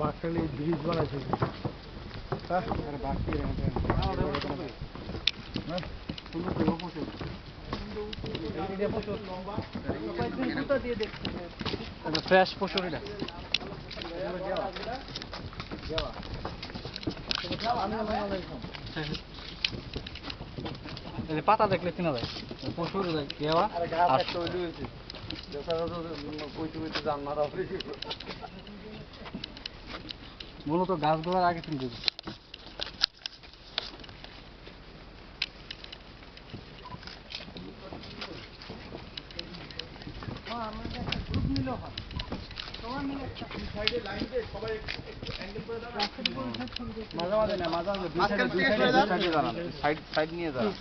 বাঘখালি bridge বানাইছে fresh পশুর পাতা দেখলে চিনা যায় পশুর মূলত গাছগুলোর আগে চিনতে মাঝে মাঝে না মাঝে মাঝে সাইড নিয়ে যাওয়া